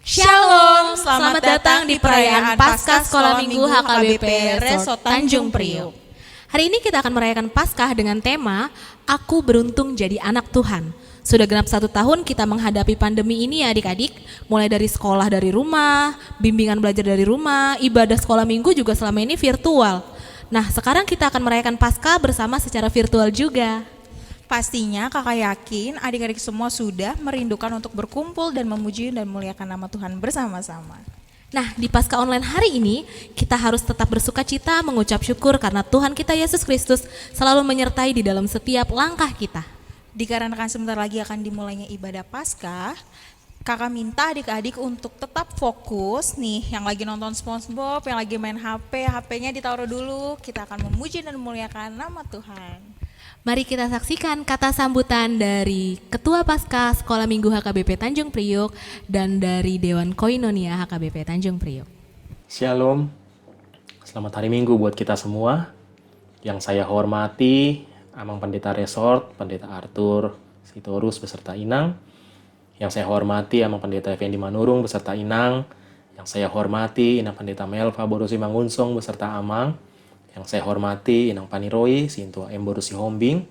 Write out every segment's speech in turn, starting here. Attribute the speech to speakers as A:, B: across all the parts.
A: Shalom, selamat datang di perayaan Paskah Sekolah Minggu HKBP Resort Tanjung Priok. Hari ini kita akan merayakan Paskah dengan tema Aku Beruntung Jadi Anak Tuhan. Sudah genap 1 tahun kita menghadapi pandemi ini ya adik-adik, mulai dari sekolah dari rumah, bimbingan belajar dari rumah, ibadah sekolah minggu juga selama ini virtual. Nah, sekarang kita akan merayakan Paskah bersama secara virtual juga.
B: Pastinya kakak yakin adik-adik semua sudah merindukan untuk berkumpul dan memuji dan memuliakan nama Tuhan bersama-sama.
A: Nah, di Paskah online hari ini, kita harus tetap bersuka cita mengucap syukur karena Tuhan kita Yesus Kristus selalu menyertai di dalam setiap langkah kita.
B: Dikarenakan sebentar lagi akan dimulainya ibadah Paskah, kakak minta adik-adik untuk tetap fokus nih, yang lagi nonton SpongeBob, yang lagi main HP-nya ditaruh dulu, kita akan memuji dan memuliakan nama Tuhan.
A: Mari kita saksikan kata sambutan dari Ketua Paskah Sekolah Minggu HKBP Tanjung Priok dan dari Dewan Koinonia HKBP Tanjung Priok.
C: Shalom, selamat hari Minggu buat kita semua. Yang saya hormati, Amang Pendeta Resort, Pendeta Arthur Sitorus beserta Inang. Yang saya hormati, Amang Pendeta Effendi Manurung beserta Inang. Yang saya hormati, Inang Pendeta Melva Borusi Mangunsong beserta Amang. Yang saya hormati, Inang Paniroi, Sintua M. Borusi Hombing.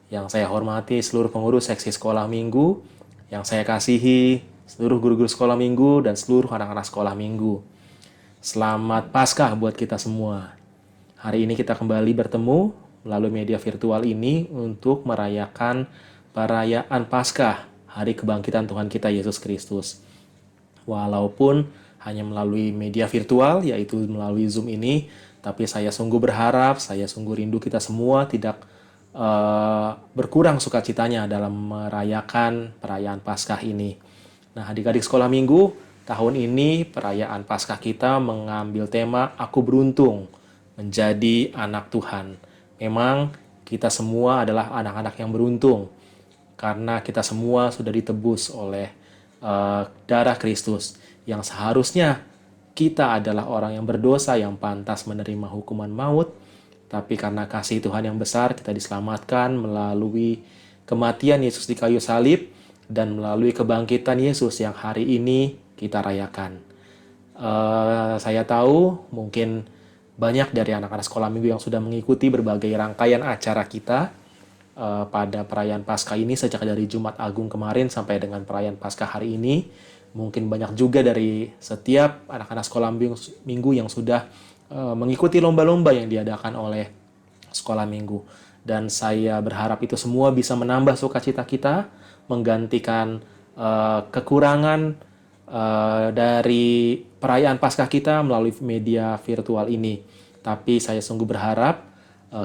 C: Yang saya hormati, seluruh pengurus seksi sekolah minggu. Yang saya kasihi, seluruh guru-guru sekolah minggu dan seluruh anak-anak sekolah minggu. Selamat Paskah buat kita semua. Hari ini kita kembali bertemu melalui media virtual ini untuk merayakan perayaan Paskah, Hari Kebangkitan Tuhan kita Yesus Kristus. Walaupun hanya melalui media virtual, yaitu melalui Zoom ini, tapi saya sungguh berharap, saya sungguh rindu kita semua tidak berkurang sukacitanya dalam merayakan perayaan Paskah ini. Nah, adik-adik sekolah minggu, tahun ini perayaan Paskah kita mengambil tema Aku Beruntung Menjadi Anak Tuhan. Memang kita semua adalah anak-anak yang beruntung karena kita semua sudah ditebus oleh darah Kristus yang seharusnya kita adalah orang yang berdosa yang pantas menerima hukuman maut, tapi karena kasih Tuhan yang besar kita diselamatkan melalui kematian Yesus di kayu salib dan melalui kebangkitan Yesus yang hari ini kita rayakan. Saya tahu mungkin banyak dari anak-anak sekolah minggu yang sudah mengikuti berbagai rangkaian acara kita pada perayaan Paskah ini sejak dari Jumat Agung kemarin sampai dengan perayaan Paskah hari ini. Mungkin banyak juga dari setiap anak-anak sekolah minggu yang sudah mengikuti lomba-lomba yang diadakan oleh sekolah minggu. Dan saya berharap itu semua bisa menambah sukacita kita, menggantikan kekurangan dari perayaan Paskah kita melalui media virtual ini. Tapi saya sungguh berharap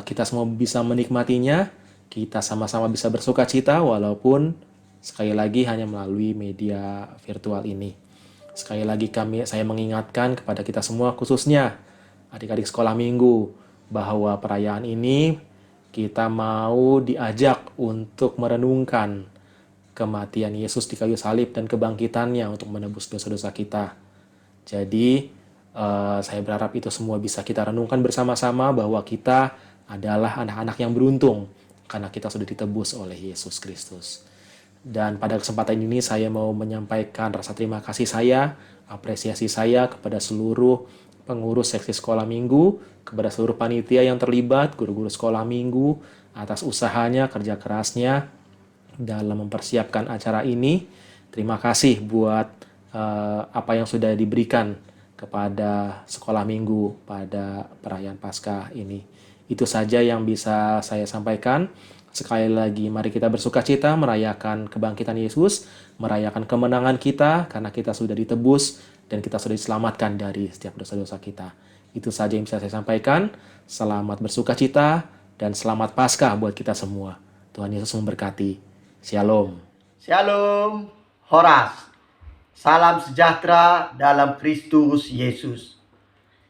C: kita semua bisa menikmatinya, kita sama-sama bisa bersukacita walaupun sekali lagi hanya melalui media virtual ini. Sekali lagi saya mengingatkan kepada kita semua khususnya adik-adik sekolah minggu bahwa perayaan ini kita mau diajak untuk merenungkan kematian Yesus di kayu salib dan kebangkitannya untuk menebus dosa-dosa kita. Jadi saya berharap itu semua bisa kita renungkan bersama-sama bahwa kita adalah anak-anak yang beruntung karena kita sudah ditebus oleh Yesus Kristus. Dan pada kesempatan ini saya mau menyampaikan rasa terima kasih saya, apresiasi saya kepada seluruh pengurus seksi sekolah minggu, kepada seluruh panitia yang terlibat, guru-guru sekolah minggu, atas usahanya, kerja kerasnya dalam mempersiapkan acara ini. Terima kasih buat apa yang sudah diberikan kepada sekolah minggu pada perayaan Paskah ini. Itu saja yang bisa saya sampaikan. Sekali lagi, mari kita bersukacita merayakan kebangkitan Yesus, merayakan kemenangan kita karena kita sudah ditebus dan kita sudah diselamatkan dari setiap dosa-dosa kita. Itu saja yang bisa saya sampaikan. Selamat bersukacita dan selamat Paskah buat kita semua. Tuhan Yesus memberkati. Shalom.
D: Shalom, Horas. Salam sejahtera dalam Kristus Yesus.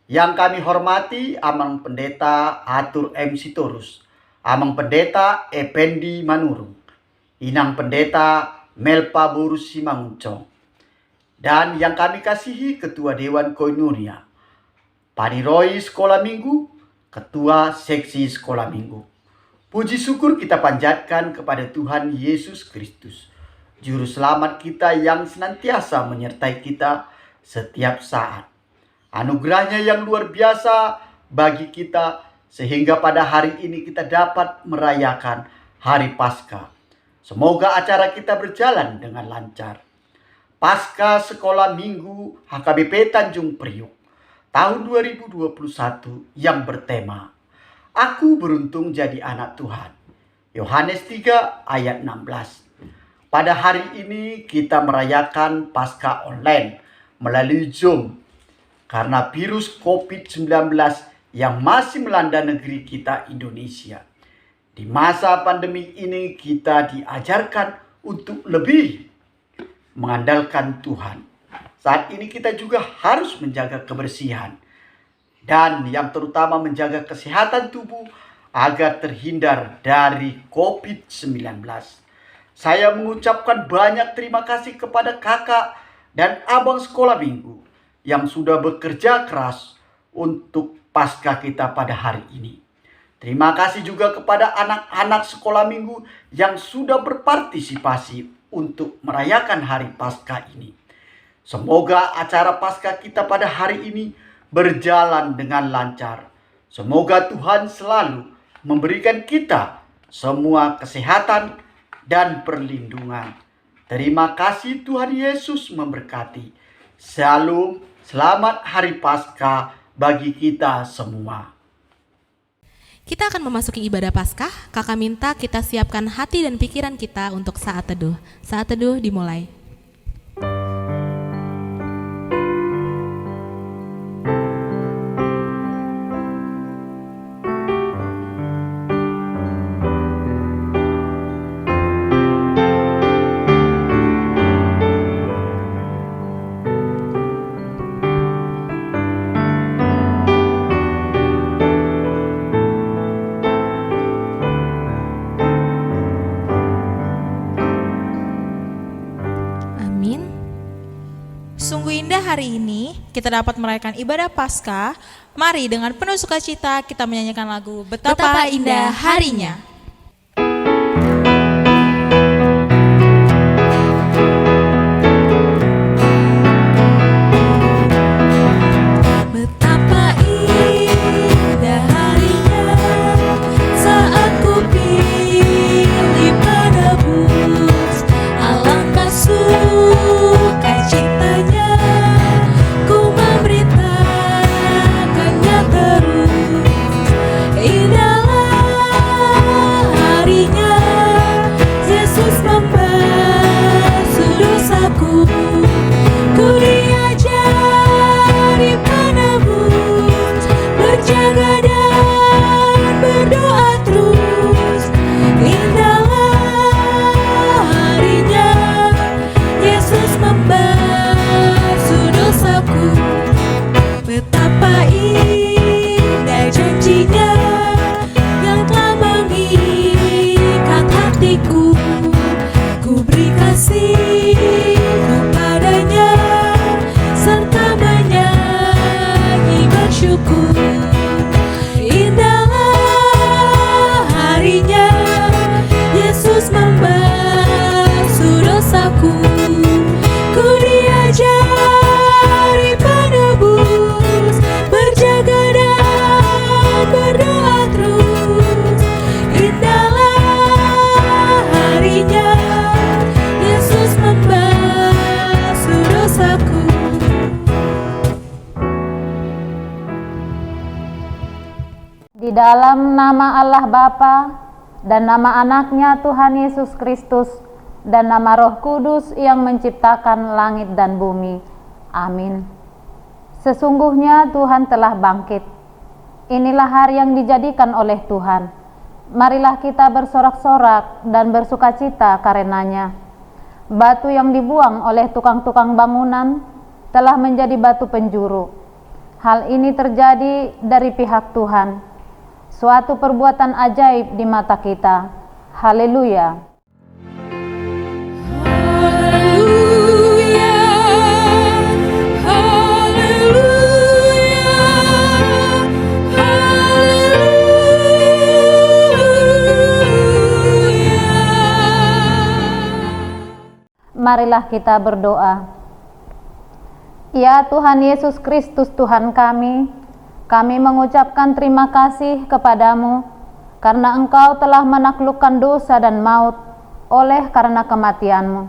D: Yang kami hormati Amang Pendeta Arthur M. Sitorus, Amang Pendeta Effendi Manurung, Inang Pendeta Melva Borusi Mangunsong, dan yang kami kasihi Ketua Dewan Koinonia, Paniroi Sekolah Minggu, Ketua Seksi Sekolah Minggu. Puji syukur kita panjatkan kepada Tuhan Yesus Kristus. Juru selamat kita yang senantiasa menyertai kita setiap saat. Anugerahnya yang luar biasa bagi kita sehingga pada hari ini kita dapat merayakan Hari Paskah. Semoga acara kita berjalan dengan lancar. Paskah Sekolah Minggu HKBP Tanjung Priok tahun 2021 yang bertema Aku beruntung jadi anak Tuhan. Yohanes 3 ayat 16. Pada hari ini kita merayakan Paskah online melalui Zoom karena virus COVID-19 yang masih melanda negeri kita Indonesia. Di masa pandemi ini kita diajarkan untuk lebih mengandalkan Tuhan. Saat ini kita juga harus menjaga kebersihan dan yang terutama menjaga kesehatan tubuh agar terhindar dari COVID-19. Saya mengucapkan banyak terima kasih kepada kakak dan abang sekolah minggu yang sudah bekerja keras untuk Paskah kita pada hari ini. Terima kasih juga kepada anak-anak sekolah minggu yang sudah berpartisipasi untuk merayakan hari Paskah ini. Semoga acara Paskah kita pada hari ini berjalan dengan lancar. Semoga Tuhan selalu memberikan kita semua kesehatan dan perlindungan. Terima kasih, Tuhan Yesus memberkati. Shalom, selamat Hari Paskah bagi kita semua.
A: Kita akan memasuki ibadah Paskah. Kakak minta kita siapkan hati dan pikiran kita untuk saat teduh. Saat teduh dimulai.
B: Sungguh indah hari ini kita dapat merayakan ibadah Paskah. Mari dengan penuh sukacita kita menyanyikan lagu Betapa Indah Harinya.
A: Betapa indah harinya saat ku pilih penebus, alangkah sukacitanya ku memberitakannya terus. Indahlah harinya Yesus membasuh dosaku, ku diajari penebus, berjaga dan berdoa terus. Indahlah harinya Yesus membasuh dosaku, betapa indah janjinya yang telah mengikat hatiku. Ku beri kasih kepadanya serta menyanyi bersyukur. Indahlah harinya Yesus membasuh dosaku, ku diajari penebus, berjaga dan berdoa terus. Indahlah harinya Yesus membasuh dosaku.
E: Di dalam nama Allah Bapa dan nama anaknya Tuhan Yesus Kristus dan nama Roh Kudus yang menciptakan langit dan bumi. Amin. Sesungguhnya Tuhan telah bangkit. Inilah hari yang dijadikan oleh Tuhan. Marilah kita bersorak-sorak dan bersukacita karenanya. Batu yang dibuang oleh tukang-tukang bangunan telah menjadi batu penjuru. Hal ini terjadi dari pihak Tuhan. Suatu perbuatan ajaib di mata kita. Haleluya. marilah kita berdoa. Ya Tuhan Yesus Kristus Tuhan kami mengucapkan terima kasih kepadamu karena Engkau telah menaklukkan dosa dan maut oleh karena kematian-Mu.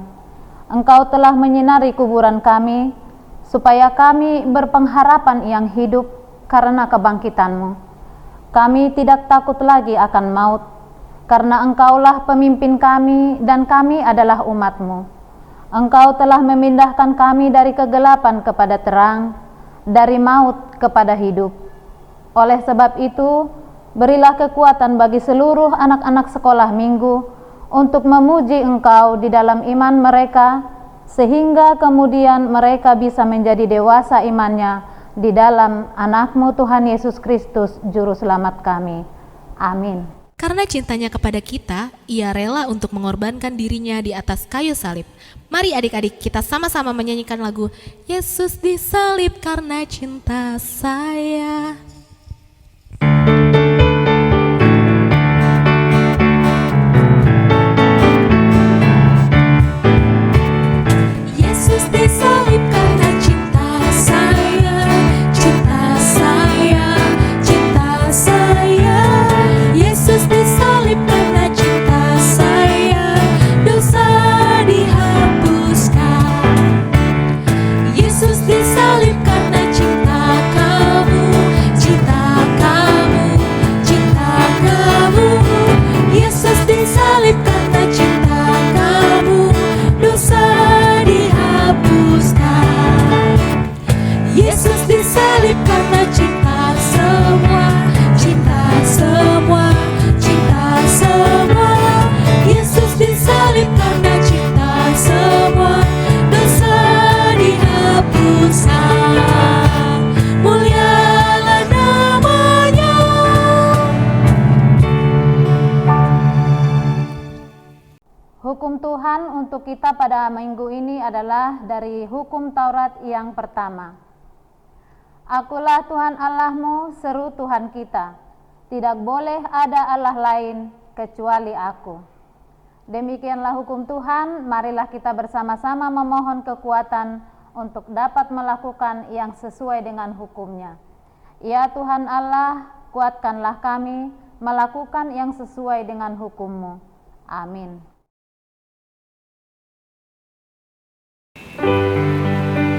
E: Engkau telah menyinari kuburan kami supaya kami berpengharapan yang hidup karena kebangkitan-Mu. Kami tidak takut lagi akan maut karena Engkaulah pemimpin kami dan kami adalah umat-Mu. Engkau telah memindahkan kami dari kegelapan kepada terang, dari maut kepada hidup. Oleh sebab itu, berilah kekuatan bagi seluruh anak-anak sekolah minggu untuk memuji Engkau di dalam iman mereka, sehingga kemudian mereka bisa menjadi dewasa imannya di dalam Anak-Mu Tuhan Yesus Kristus, Juru Selamat kami. Amin.
A: Karena cintanya kepada kita, ia rela untuk mengorbankan dirinya di atas kayu salib. Mari adik-adik kita sama-sama menyanyikan lagu Yesus disalib karena cinta saya. Yesus disalib karena cinta saya, cinta saya, cinta saya. Yesus disalib karena cinta saya, dosa dihapuskan. Yesus disalib karena cinta kamu, cinta kamu, cinta kamu. Yesus disalib karena cinta kamu, dosa dihapuskan. Yesus disalib karena cinta semua, cinta semua, cinta semua. Yesus disalib karena cinta semua, dosa dihapuskan. Mulialah namanya.
E: Hukum Tuhan untuk kita pada minggu ini adalah dari hukum Taurat yang pertama. Akulah Tuhan Allahmu, seru Tuhan kita. Tidak boleh ada Allah lain kecuali aku. Demikianlah hukum Tuhan, marilah kita bersama-sama memohon kekuatan untuk dapat melakukan yang sesuai dengan hukumnya. Ya Tuhan Allah, kuatkanlah kami melakukan yang sesuai dengan hukum-Mu. Amin.
A: Seluruhnya jadi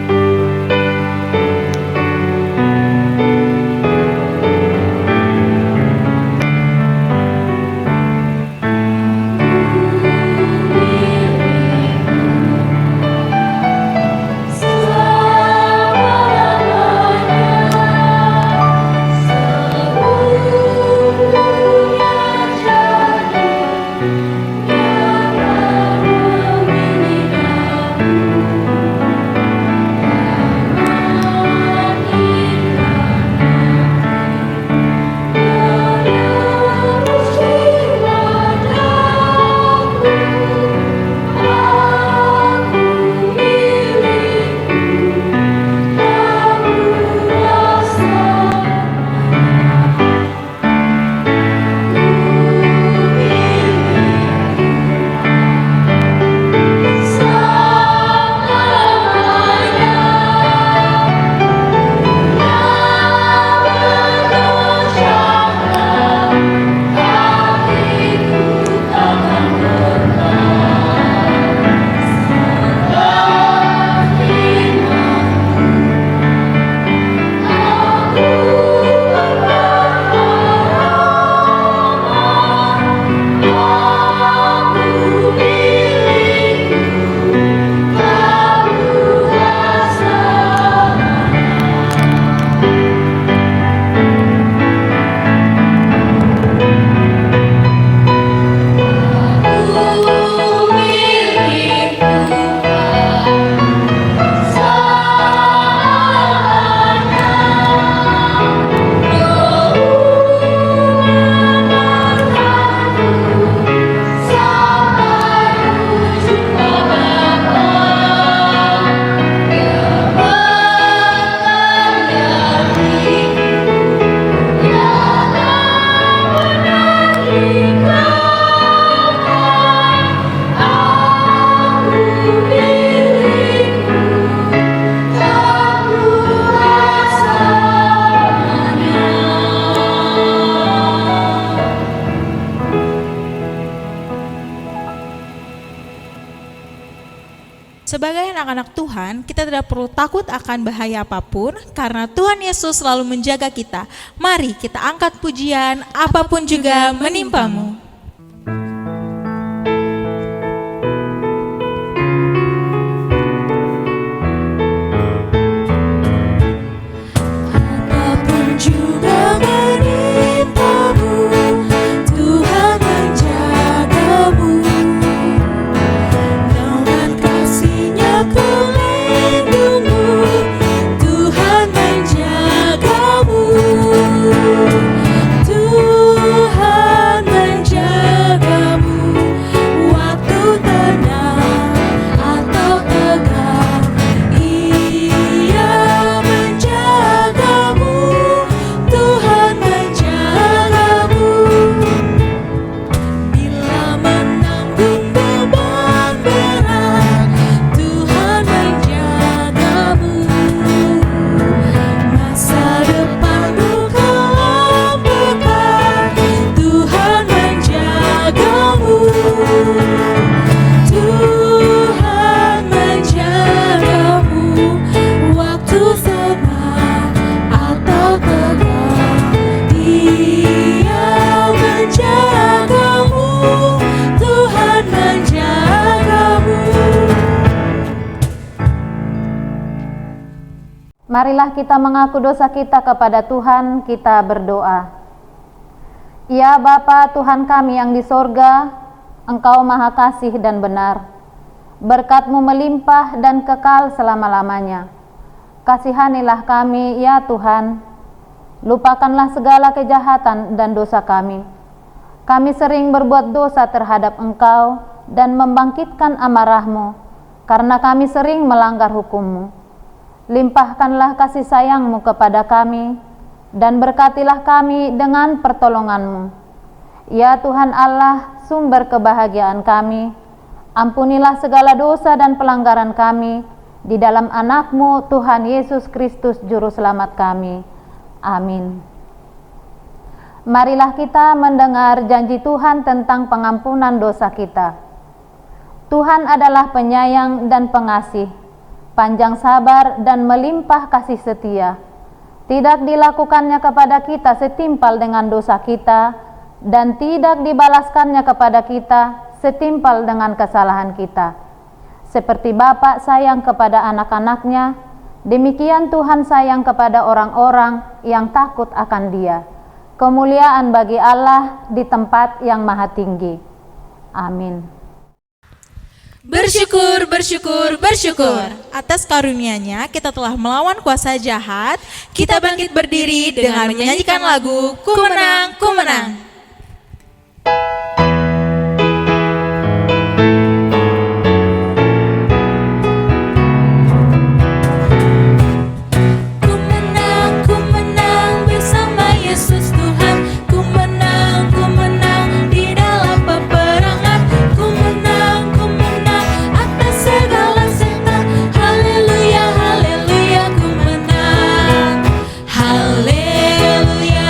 B: Tuhan, kita tidak perlu takut akan bahaya apapun karena Tuhan Yesus selalu menjaga kita. Mari kita angkat pujian, apapun juga menimpamu.
A: Apapun juga menimpamu, Tuhan menjagamu. Dengan kasih-Nya ku lindungmu, Tuhan menjagamu. Tuhan menjagamu waktu tenang atau tegang. Ia menjagamu, Tuhan menjagamu. Bila menanggung beban berat, Tuhan menjagamu. Masa depanmu kelampukan, Tuhan menjagamu. Tuhan menjagamu waktu senang atau tegang. Dia menjagamu, Tuhan menjagamu.
E: Marilah kita mengaku dosa kita kepada Tuhan, kita berdoa. Ya Bapa Tuhan kami yang di sorga, Engkau maha kasih dan benar. Berkat-Mu melimpah dan kekal selama-lamanya. Kasihanilah kami ya Tuhan. Lupakanlah segala kejahatan dan dosa kami. Kami sering berbuat dosa terhadap Engkau dan membangkitkan amarah-Mu, karena kami sering melanggar hukum-Mu. Limpahkanlah kasih sayang-Mu kepada kami, dan berkatilah kami dengan pertolongan-Mu. Ya Tuhan Allah, sumber kebahagiaan kami, ampunilah segala dosa dan pelanggaran kami, di dalam anak-Mu Tuhan Yesus Kristus Juru Selamat kami. Amin. Marilah kita mendengar janji Tuhan tentang pengampunan dosa kita. Tuhan adalah penyayang dan pengasih, panjang sabar dan melimpah kasih setia. Tidak dilakukannya kepada kita setimpal dengan dosa kita, dan tidak dibalaskannya kepada kita setimpal dengan kesalahan kita. Seperti Bapa sayang kepada anak-anaknya, demikian Tuhan sayang kepada orang-orang yang takut akan Dia. Kemuliaan bagi Allah di tempat yang maha tinggi. Amin.
B: Bersyukur, bersyukur, bersyukur. Atas karunia-Nya kita telah melawan kuasa jahat. Kita bangkit berdiri dengan menyanyikan lagu Ku Menang, Ku Menang.
A: Ku menang bersama Yesus Tuhan. Ku menang di dalam peperangan. Ku menang atas segala setan. Haleluya, haleluya, ku menang. Haleluya,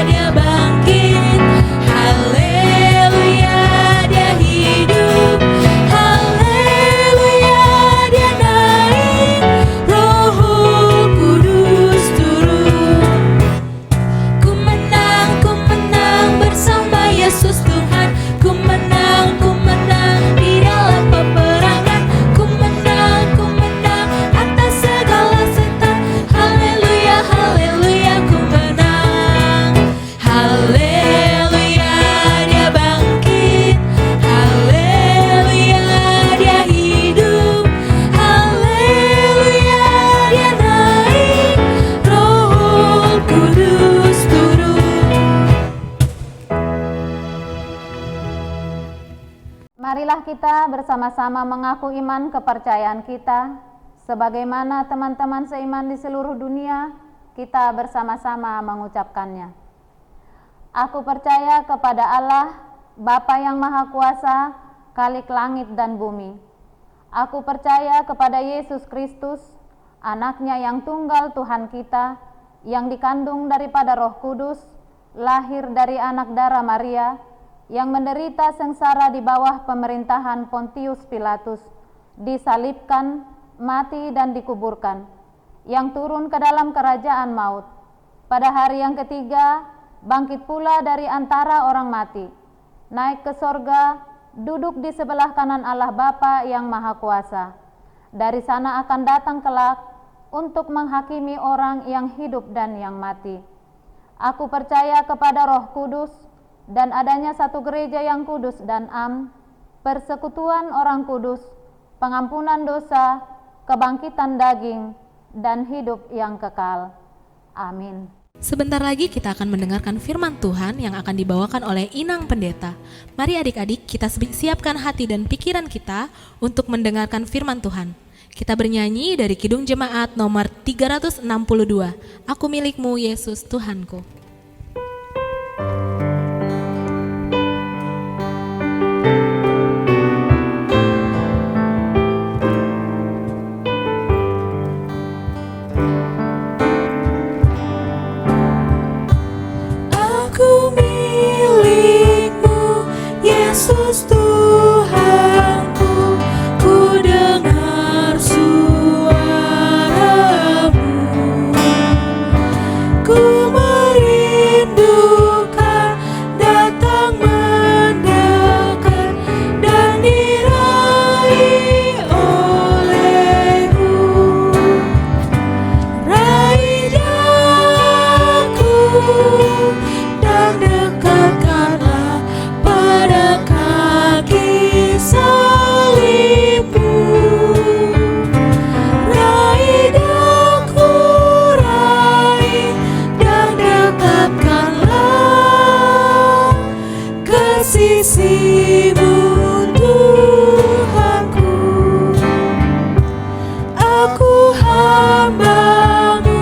A: Dia bangkit. Haleluya, Dia hidup. Haleluya, Dia naik. Roh Kudus turun. Ku menang bersama Yesus Tuhan. Ku menang di dalam peperangan. Ku menang atas segala setan. Haleluya, haleluya, ku menang. Haleluya, Dia bangkit. Haleluya, Dia hidup. Haleluya, Dia naik. Roh Kudus turun.
E: Marilah kita bersama-sama mengaku iman kepercayaan kita, sebagaimana teman-teman seiman di seluruh dunia, kita bersama-sama mengucapkannya. Aku percaya kepada Allah, Bapa yang Maha Kuasa, Khalik langit dan bumi. Aku percaya kepada Yesus Kristus, Anaknya yang tunggal Tuhan kita, yang dikandung daripada Roh Kudus, lahir dari anak darah Maria, yang menderita sengsara di bawah pemerintahan Pontius Pilatus, disalibkan, mati dan dikuburkan, yang turun ke dalam kerajaan maut. Pada hari yang ketiga, bangkit pula dari antara orang mati, naik ke sorga, duduk di sebelah kanan Allah Bapa yang Maha Kuasa. Dari sana akan datang kelak untuk menghakimi orang yang hidup dan yang mati. Aku percaya kepada Roh Kudus dan adanya satu gereja yang kudus dan am, persekutuan orang kudus, pengampunan dosa, kebangkitan daging, dan hidup yang kekal. Amin.
A: Sebentar lagi kita akan mendengarkan firman Tuhan yang akan dibawakan oleh Inang Pendeta. Mari adik-adik kita siapkan hati dan pikiran kita untuk mendengarkan firman Tuhan. Kita bernyanyi dari Kidung Jemaat nomor 362, Aku Milikmu Yesus Tuhanku.
F: Yesus Tuhanku, ku dengar suara-Mu, ku merindukan datang mendekat dan diraih oleh-Mu. Raih daku dan dekatkanlah pada kaki salib-Mu. Raih daku, raih dan dekatkanlah ke sisi-Mu Tuhanku. Aku hamba-Mu,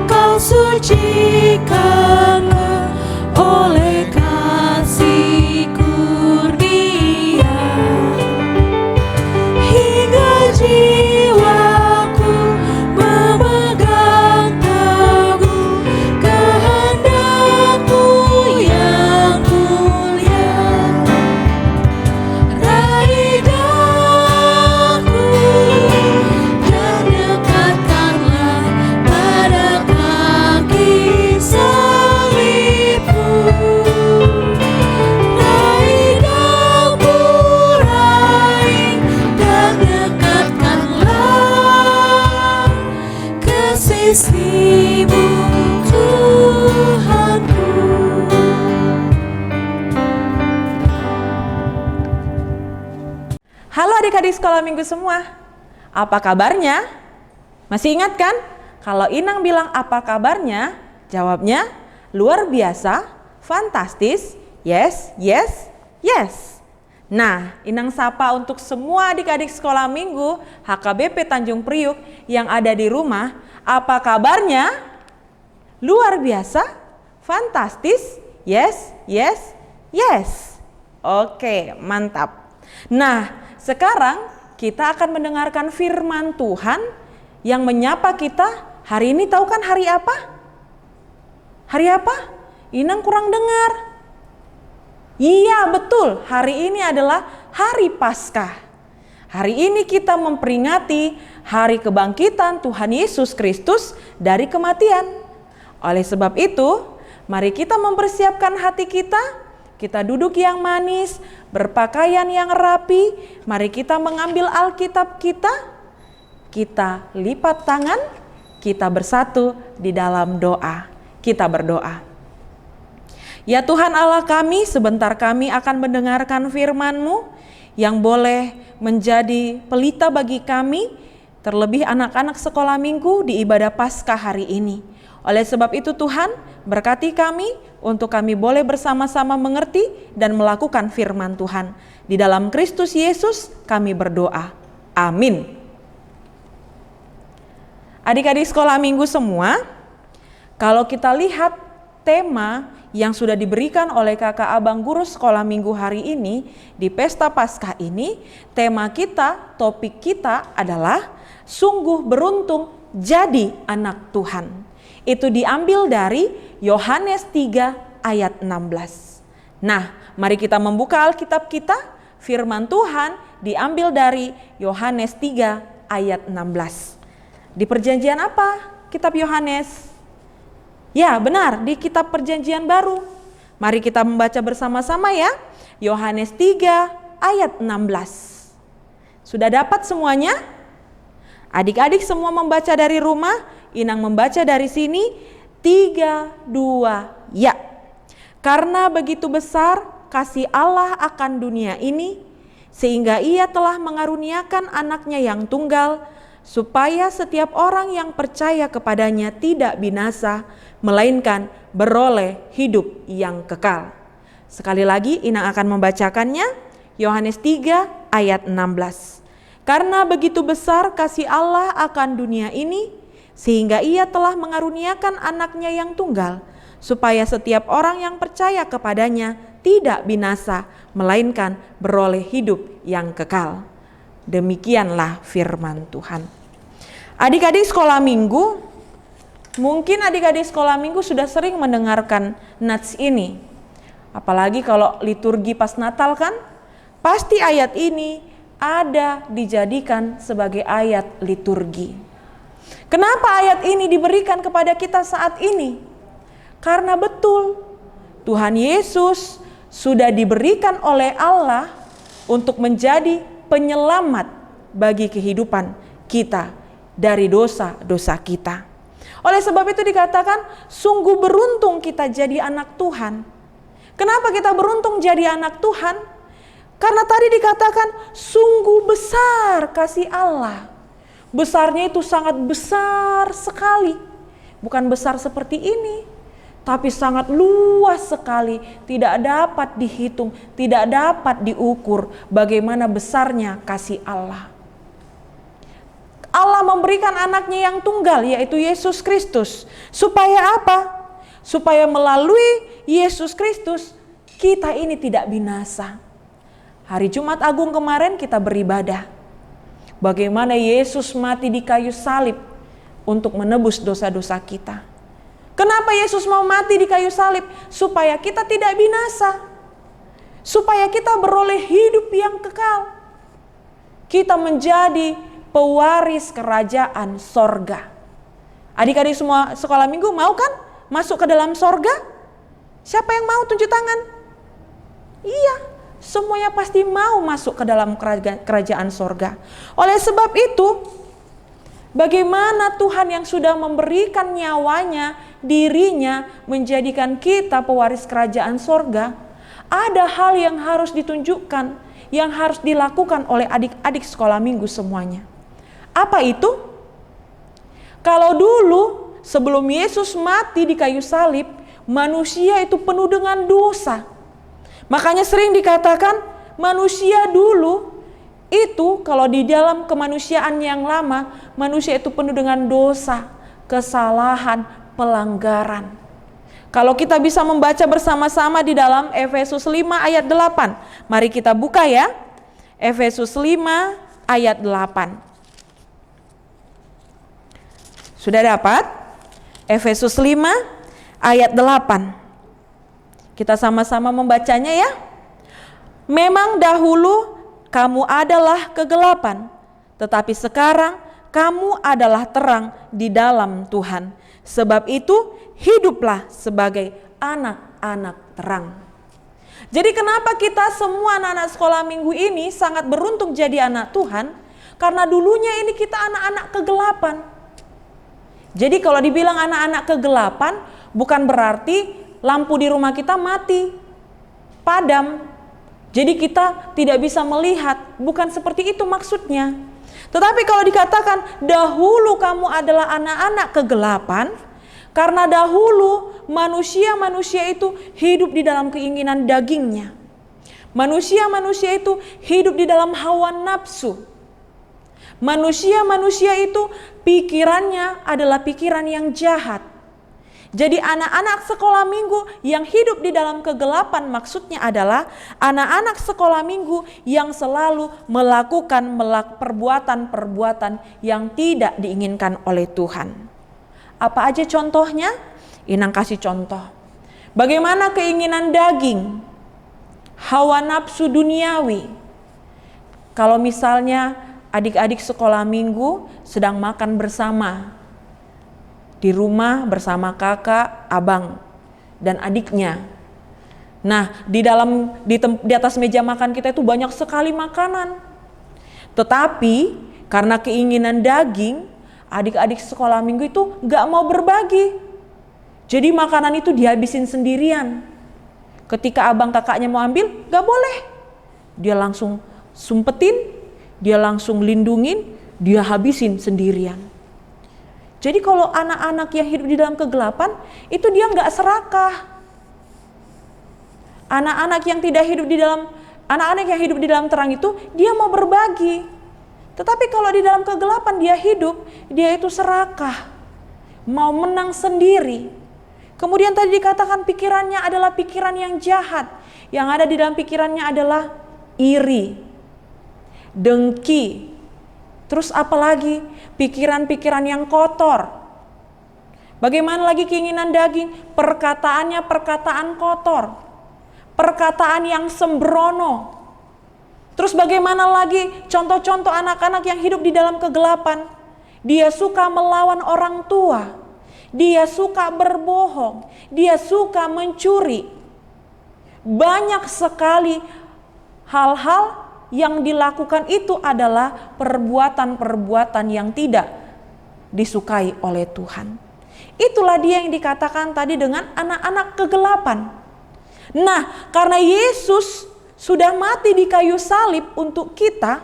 F: Kau sucikanlah oleh kasih kurnia, hingga jiwaku memegang teguh kehendak-Mu yang mulia. Raih daku dan dekatkanlah pada kaki salib-Mu. Raih daku, raih dan dekatkanlah ke sisi-Mu Tuhanku.
G: Halo adik-adik sekolah minggu semua, apa kabarnya? Masih ingat kan? Kalau Inang bilang apa kabarnya, jawabnya luar biasa, fantastis, yes, yes, yes. Nah, Inang sapa untuk semua adik-adik sekolah minggu HKBP Tanjung Priuk yang ada di rumah, apa kabarnya? Luar biasa, fantastis, yes, yes, yes. Oke, mantap. Nah, sekarang kita akan mendengarkan firman Tuhan yang menyapa kita. Hari ini tahu kan hari apa? Hari apa? Inang kurang dengar. Iya betul, hari ini adalah hari Paskah. Hari ini kita memperingati hari kebangkitan Tuhan Yesus Kristus dari kematian. Oleh sebab itu, mari kita mempersiapkan hati kita. Kita duduk yang manis, berpakaian yang rapi. Mari kita mengambil Alkitab kita. Kita lipat tangan, kita bersatu di dalam doa. Kita berdoa. Ya Tuhan Allah kami, sebentar kami akan mendengarkan firman-Mu yang boleh menjadi pelita bagi kami, terlebih anak-anak sekolah minggu di ibadah Paskah hari ini. Oleh sebab itu Tuhan, berkati kami untuk kami boleh bersama-sama mengerti dan melakukan firman Tuhan. Di dalam Kristus Yesus kami berdoa. Amin. Adik-adik sekolah minggu semua, kalau kita lihat tema yang sudah diberikan oleh kakak abang guru sekolah minggu hari ini di Pesta Paskah ini, tema kita, topik kita adalah sungguh beruntung jadi anak Tuhan. Itu diambil dari Yohanes 3 ayat 16. Nah, mari kita membuka Alkitab kita. Firman Tuhan diambil dari Yohanes 3 ayat 16. Di perjanjian apa? Kitab Yohanes. Ya, benar, di kitab perjanjian baru. Mari kita membaca bersama-sama ya. Yohanes 3 ayat 16. Sudah dapat semuanya? Adik-adik semua membaca dari rumah, Inang membaca dari sini. 3, 2, ya. Karena begitu besar kasih Allah akan dunia ini, sehingga Ia telah mengaruniakan anaknya yang tunggal, supaya setiap orang yang percaya kepadanya tidak binasa, melainkan beroleh hidup yang kekal. Sekali lagi Inang akan membacakannya, Yohanes 3 ayat 16. Karena begitu besar kasih Allah akan dunia ini, sehingga Ia telah mengaruniakan anaknya yang tunggal, supaya setiap orang yang percaya kepadanya tidak binasa, melainkan beroleh hidup yang kekal. Demikianlah firman Tuhan. Adik-adik sekolah minggu, mungkin adik-adik sekolah minggu sudah sering mendengarkan nats ini. Apalagi kalau liturgi pas Natal kan, pasti ayat ini ada dijadikan sebagai ayat liturgi. Kenapa ayat ini diberikan kepada kita saat ini? Karena betul Tuhan Yesus sudah diberikan oleh Allah untuk menjadi penyelamat bagi kehidupan kita dari dosa-dosa kita. Oleh sebab itu dikatakan sungguh beruntung kita jadi anak Tuhan. Kenapa kita beruntung jadi anak Tuhan? Karena tadi dikatakan sungguh besar kasih Allah. Besarnya itu sangat besar sekali. Bukan besar seperti ini, tapi sangat luas sekali, tidak dapat dihitung, tidak dapat diukur bagaimana besarnya kasih Allah. Allah memberikan anaknya yang tunggal, yaitu Yesus Kristus. Supaya apa? Supaya melalui Yesus Kristus kita ini tidak binasa. Hari Jumat Agung kemarin kita beribadah bagaimana Yesus mati di kayu salib untuk menebus dosa-dosa kita. Kenapa Yesus mau mati di kayu salib? Supaya kita tidak binasa. Supaya kita beroleh hidup yang kekal. Kita menjadi pewaris kerajaan sorga. Adik-adik semua sekolah minggu mau kan masuk ke dalam sorga? Siapa yang mau tunjuk tangan? Iya, semuanya pasti mau masuk ke dalam kerajaan sorga. Oleh sebab itu, bagaimana Tuhan yang sudah memberikan nyawanya, dirinya, menjadikan kita pewaris kerajaan sorga, ada hal yang harus ditunjukkan, yang harus dilakukan oleh adik-adik sekolah minggu semuanya. Apa itu? Kalau dulu sebelum Yesus mati di kayu salib, manusia itu penuh dengan dosa. Makanya sering dikatakan manusia dulu itu kalau di dalam kemanusiaan yang lama, manusia itu penuh dengan dosa, kesalahan, pelanggaran. Kalau kita bisa membaca bersama-sama di dalam Efesus 5 ayat 8. Mari kita buka ya. Efesus 5 ayat 8. Sudah dapat? Efesus 5 ayat 8. Kita sama-sama membacanya ya. Memang dahulu kamu adalah kegelapan, tetapi sekarang kamu adalah terang di dalam Tuhan. Sebab itu hiduplah sebagai anak-anak terang. Jadi kenapa kita semua anak-anak sekolah minggu ini sangat beruntung jadi anak Tuhan? Karena dulunya ini kita anak-anak kegelapan. Jadi kalau dibilang anak-anak kegelapan, bukan berarti lampu di rumah kita mati, padam. Jadi kita tidak bisa melihat, bukan seperti itu maksudnya. Tetapi kalau dikatakan dahulu kamu adalah anak-anak kegelapan, karena dahulu manusia-manusia itu hidup di dalam keinginan dagingnya. Manusia-manusia itu hidup di dalam hawa nafsu. Manusia-manusia itu pikirannya adalah pikiran yang jahat. Jadi anak-anak sekolah minggu yang hidup di dalam kegelapan maksudnya adalah anak-anak sekolah minggu yang selalu melakukan perbuatan-perbuatan yang tidak diinginkan oleh Tuhan. Apa aja contohnya? Inang kasih contoh. Bagaimana keinginan daging, hawa nafsu duniawi. Kalau misalnya adik-adik sekolah minggu sedang makan bersama di rumah bersama kakak, abang, dan adiknya. Nah, di atas meja makan kita itu banyak sekali makanan. Tetapi karena keinginan daging, adik-adik sekolah minggu itu gak mau berbagi. Jadi makanan itu dihabisin sendirian. Ketika abang kakaknya mau ambil, gak boleh. Dia langsung sumpetin, dia langsung lindungin, dia habisin sendirian. Jadi kalau anak-anak yang hidup di dalam kegelapan, itu dia gak serakah. Anak-anak yang hidup di dalam terang itu, dia mau berbagi. Tetapi kalau di dalam kegelapan dia hidup, dia itu serakah. Mau menang sendiri. Kemudian tadi dikatakan pikirannya adalah pikiran yang jahat. Yang ada di dalam pikirannya adalah iri, dengki. Terus apalagi pikiran-pikiran yang kotor. Bagaimana lagi keinginan daging? Perkataannya perkataan kotor. Perkataan yang sembrono. Terus bagaimana lagi contoh-contoh anak-anak yang hidup di dalam kegelapan? Dia suka melawan orang tua. Dia suka berbohong, dia suka mencuri. Banyak sekali hal-hal yang dilakukan itu adalah perbuatan-perbuatan yang tidak disukai oleh Tuhan. Itulah dia yang dikatakan tadi dengan anak-anak kegelapan. Nah, karena Yesus sudah mati di kayu salib untuk kita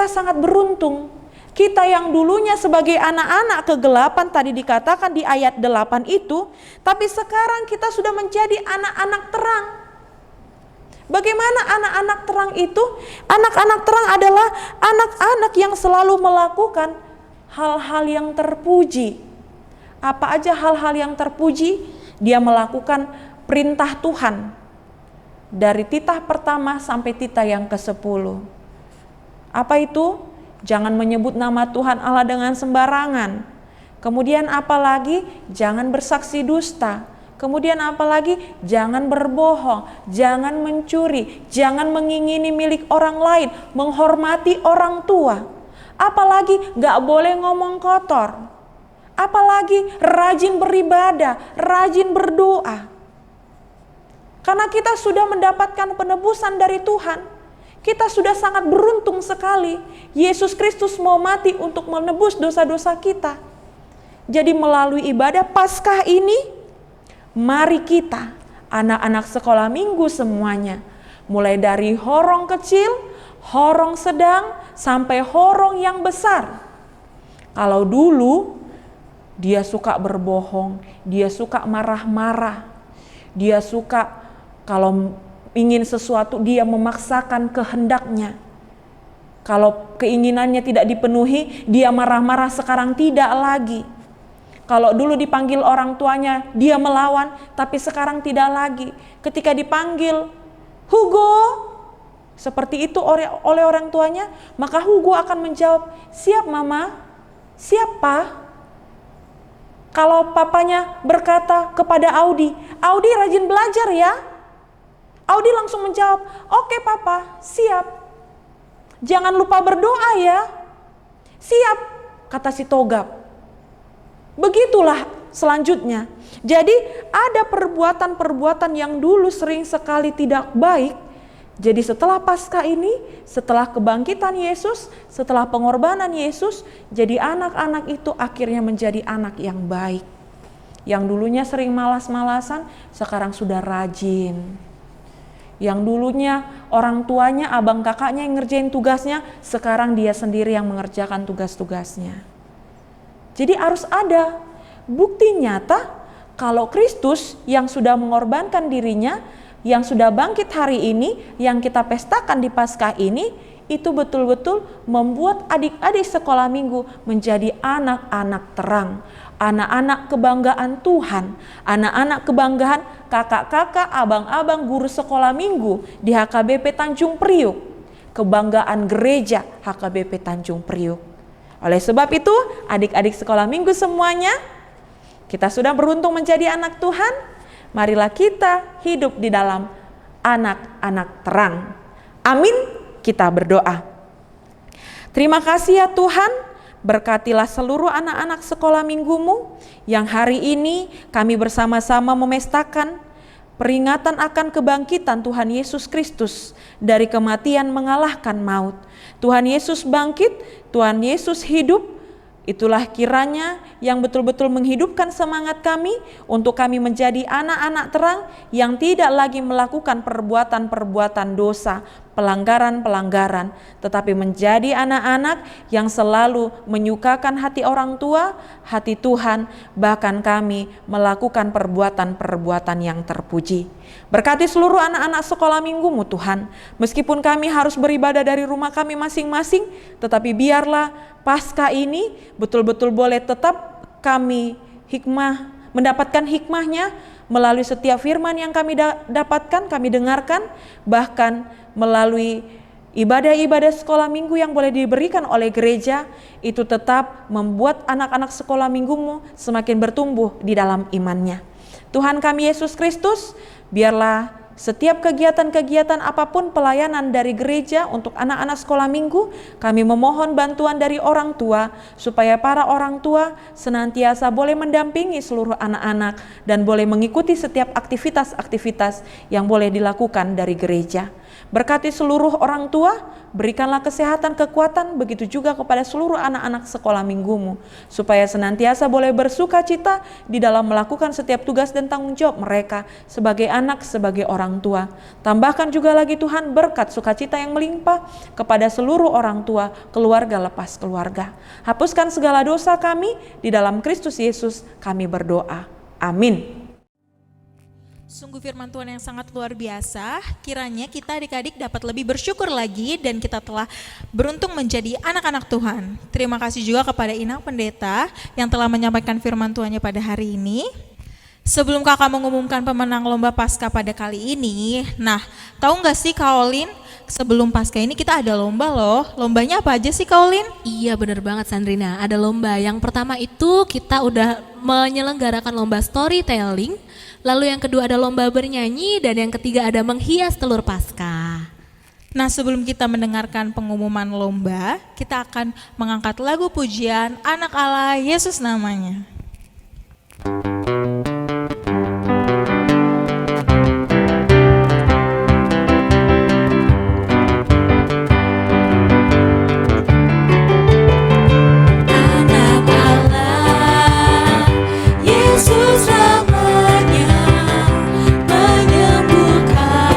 G: sangat beruntung. Kita yang dulunya sebagai anak-anak kegelapan tadi dikatakan di ayat 8 itu, tapi sekarang kita sudah menjadi anak-anak terang. Bagaimana anak-anak terang itu? Anak-anak terang adalah anak-anak yang selalu melakukan hal-hal yang terpuji. Apa aja hal-hal yang terpuji? Dia melakukan perintah Tuhan. Dari titah pertama sampai titah yang ke-10. Apa itu? Jangan menyebut nama Tuhan Allah dengan sembarangan. Kemudian apalagi? Jangan bersaksi dusta. Kemudian apalagi? Jangan berbohong, jangan mencuri, jangan mengingini milik orang lain, menghormati orang tua. Apalagi gak boleh ngomong kotor. Apalagi rajin beribadah, rajin berdoa. Karena kita sudah mendapatkan penebusan dari Tuhan. Kita sudah sangat beruntung sekali. Yesus Kristus mau mati untuk menebus dosa-dosa kita. Jadi melalui ibadah Paskah ini, mari kita, anak-anak sekolah minggu semuanya, mulai dari horong kecil, horong sedang, sampai horong yang besar. Kalau dulu dia suka berbohong, dia suka marah-marah, dia suka kalau ingin sesuatu dia memaksakan kehendaknya. Kalau keinginannya tidak dipenuhi, dia marah-marah. Sekarang tidak lagi. Kalau dulu dipanggil orang tuanya, dia melawan, tapi sekarang tidak lagi. Ketika dipanggil, Hugo, seperti itu oleh orang tuanya, maka Hugo akan menjawab, siap mama, siap pak. Kalau papanya berkata kepada Audi, Audi rajin belajar ya. Audi langsung menjawab, oke papa, siap. Jangan lupa berdoa ya. Siap, kata si Togap. Begitulah selanjutnya. Jadi ada perbuatan-perbuatan yang dulu sering sekali tidak baik. Jadi setelah Paskah ini, setelah kebangkitan Yesus, setelah pengorbanan Yesus, jadi anak-anak itu akhirnya menjadi anak yang baik. Yang dulunya sering malas-malasan, sekarang sudah rajin. Yang dulunya orang tuanya, abang kakaknya yang ngerjain tugasnya, sekarang dia sendiri yang mengerjakan tugas-tugasnya. Jadi harus ada bukti nyata kalau Kristus yang sudah mengorbankan dirinya, yang sudah bangkit hari ini, yang kita pestakan di Paskah ini, itu betul-betul membuat adik-adik sekolah minggu menjadi anak-anak terang. Anak-anak kebanggaan Tuhan, anak-anak kebanggaan kakak-kakak, abang-abang guru sekolah minggu di HKBP Tanjung Priuk, kebanggaan gereja HKBP Tanjung Priuk. Oleh sebab itu, adik-adik sekolah minggu semuanya, kita sudah beruntung menjadi anak Tuhan, marilah kita hidup di dalam anak-anak terang. Amin, kita berdoa. Terima kasih ya Tuhan, berkatilah seluruh anak-anak sekolah minggumu yang hari ini kami bersama-sama memestakan peringatan akan kebangkitan Tuhan Yesus Kristus dari kematian mengalahkan maut. Tuhan Yesus bangkit, Tuhan Yesus hidup. Itulah kiranya yang betul-betul menghidupkan semangat kami untuk kami menjadi anak-anak terang yang tidak lagi melakukan perbuatan-perbuatan dosa, pelanggaran-pelanggaran, tetapi menjadi anak-anak yang selalu menyukakan hati orang tua, hati Tuhan, bahkan kami melakukan perbuatan-perbuatan yang terpuji. Berkati seluruh anak-anak sekolah minggumu Tuhan, meskipun kami harus beribadah dari rumah kami masing-masing, tetapi biarlah Paskah ini betul-betul boleh tetap kami mendapatkan hikmahnya melalui setiap firman yang kami dapatkan, kami dengarkan, bahkan melalui ibadah-ibadah sekolah minggu yang boleh diberikan oleh gereja, itu tetap membuat anak-anak sekolah minggumu semakin bertumbuh di dalam imannya. Tuhan kami Yesus Kristus, biarlah setiap kegiatan-kegiatan apapun pelayanan dari gereja untuk anak-anak sekolah minggu, kami memohon bantuan dari orang tua, supaya para orang tua senantiasa boleh mendampingi seluruh anak-anak dan boleh mengikuti setiap aktivitas-aktivitas yang boleh dilakukan dari gereja. Berkati seluruh orang tua, berikanlah kesehatan, kekuatan, begitu juga kepada seluruh anak-anak sekolah minggumu, supaya senantiasa boleh bersuka cita di dalam melakukan setiap tugas dan tanggung jawab mereka sebagai anak, sebagai orang tua. Tambahkan juga lagi Tuhan berkat sukacita yang melimpah kepada seluruh orang tua, keluarga lepas keluarga. Hapuskan segala dosa kami, di dalam Kristus Yesus kami berdoa. Amin.
B: Sungguh firman Tuhan yang sangat luar biasa, kiranya kita adik-adik dapat lebih bersyukur lagi dan kita telah beruntung menjadi anak-anak Tuhan. Terima kasih juga kepada Inang Pendeta yang telah menyampaikan firman Tuhannya pada hari ini. Sebelum kakak mengumumkan pemenang lomba Paskah pada kali ini, nah tahu gak sih Kak Olin, sebelum Paskah ini kita ada lomba loh. Lombanya apa aja sih Kak Olin?
A: Iya bener banget Sandrina, ada lomba. Yang pertama itu kita udah menyelenggarakan lomba storytelling, lalu yang kedua ada lomba bernyanyi, dan yang ketiga ada menghias telur Paskah.
B: Nah sebelum kita mendengarkan pengumuman lomba, kita akan mengangkat lagu pujian Anak Allah Yesus namanya.
F: Anak Allah, Yesus namanya, menyembuhkan,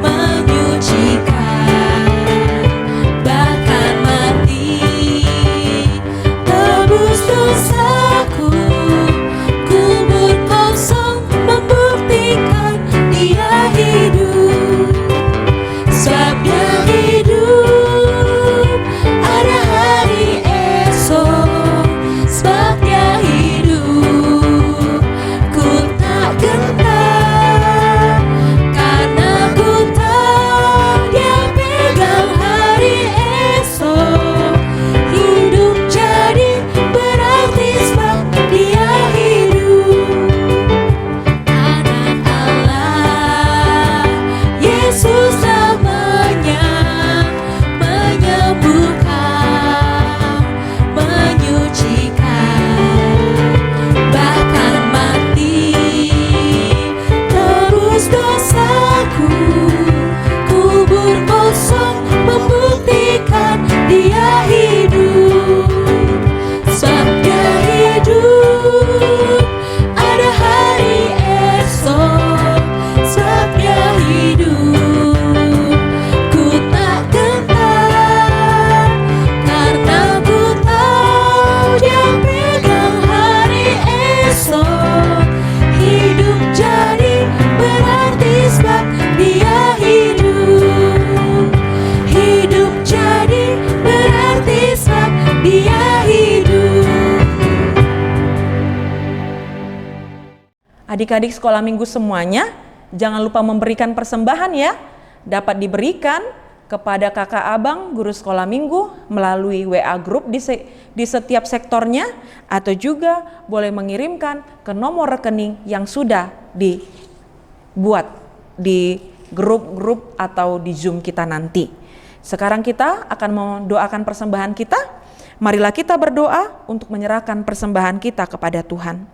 F: menyucikan, bahkan mati, tebus dosaku, kubur kosong membuktikan Dia hidup, sebab Dia hidup, ada hari esok, sebab Dia hidup, ku tak gentar, karena ku tahu Dia pegang hari esok. Hidup jadi berarti sebab Dia hidup. Anak Allah, Yesus namanya, menyembuhkan, menyucikan, bahkan mati, tebus dosaku, kubur kosong membuktikan Dia hidup, sebab Dia hidup, ada hari esok, sebab Dia hidup, ku tak gentar, karena ku tahu Dia pegang hari esok. Hidup jadi berarti sebab Dia hidup, hidup jadi berarti sebab Dia hidup.
G: Adik-adik sekolah minggu semuanya, jangan lupa memberikan persembahan ya. Dapat diberikan kepada kakak abang guru sekolah minggu melalui WA group di setiap sektornya, atau juga boleh mengirimkan ke nomor rekening yang sudah dibuat di grup-grup atau di Zoom kita nanti. Sekarang kita akan mendoakan persembahan kita. Marilah kita berdoa untuk menyerahkan persembahan kita kepada Tuhan.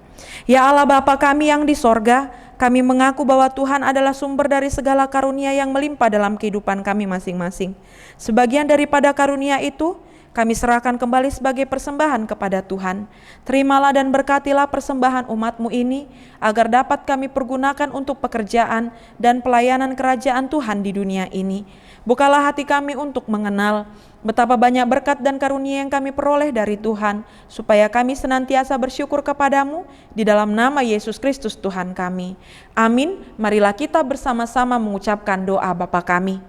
G: Ya Allah Bapa kami yang di sorga, kami mengaku bahwa Tuhan adalah sumber dari segala karunia yang melimpah dalam kehidupan kami masing-masing. Sebagian daripada karunia itu, kami serahkan kembali sebagai persembahan kepada Tuhan. Terimalah dan berkatilah persembahan umat-Mu ini, agar dapat kami pergunakan untuk pekerjaan dan pelayanan kerajaan Tuhan di dunia ini. Bukalah hati kami untuk mengenal betapa banyak berkat dan karunia yang kami peroleh dari Tuhan, supaya kami senantiasa bersyukur kepadamu di dalam nama Yesus Kristus Tuhan kami. Amin. Marilah kita bersama-sama mengucapkan doa Bapa kami.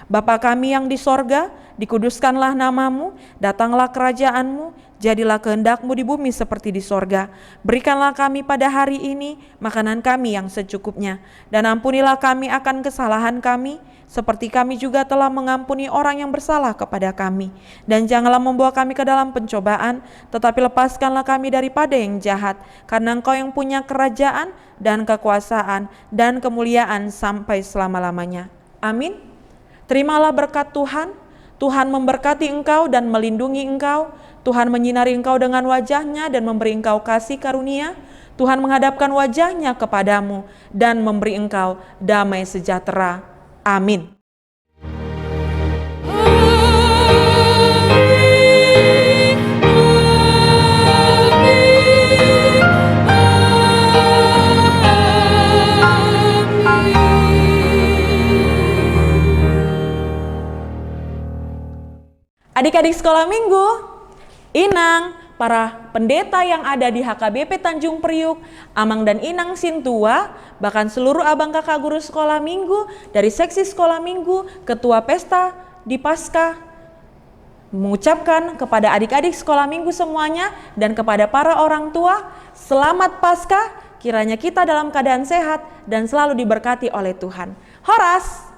G: Bapa kami yang di sorga, dikuduskanlah namamu, datanglah kerajaanmu, jadilah kehendak-Mu di bumi seperti di sorga. Berikanlah kami pada hari ini makanan kami yang secukupnya, dan ampunilah kami akan kesalahan kami, seperti kami juga telah mengampuni orang yang bersalah kepada kami. Dan janganlah membawa kami ke dalam pencobaan, tetapi lepaskanlah kami daripada yang jahat, karena Engkau yang punya kerajaan dan kekuasaan dan kemuliaan sampai selama-lamanya. Amin. Terimalah berkat Tuhan. Tuhan memberkati engkau dan melindungi engkau. Tuhan menyinari engkau dengan wajah-Nya dan memberi engkau kasih karunia. Tuhan menghadapkan wajah-Nya kepadamu dan memberi engkau damai sejahtera. Amin. Adik-adik sekolah minggu, Inang, para pendeta yang ada di HKBP Tanjung Priuk, Amang dan Inang Sintua, bahkan seluruh abang kakak guru sekolah minggu, dari seksi sekolah minggu, ketua pesta di Paskah, mengucapkan kepada adik-adik sekolah minggu semuanya dan kepada para orang tua, selamat Paskah, kiranya kita dalam keadaan sehat dan selalu diberkati oleh Tuhan. Horas!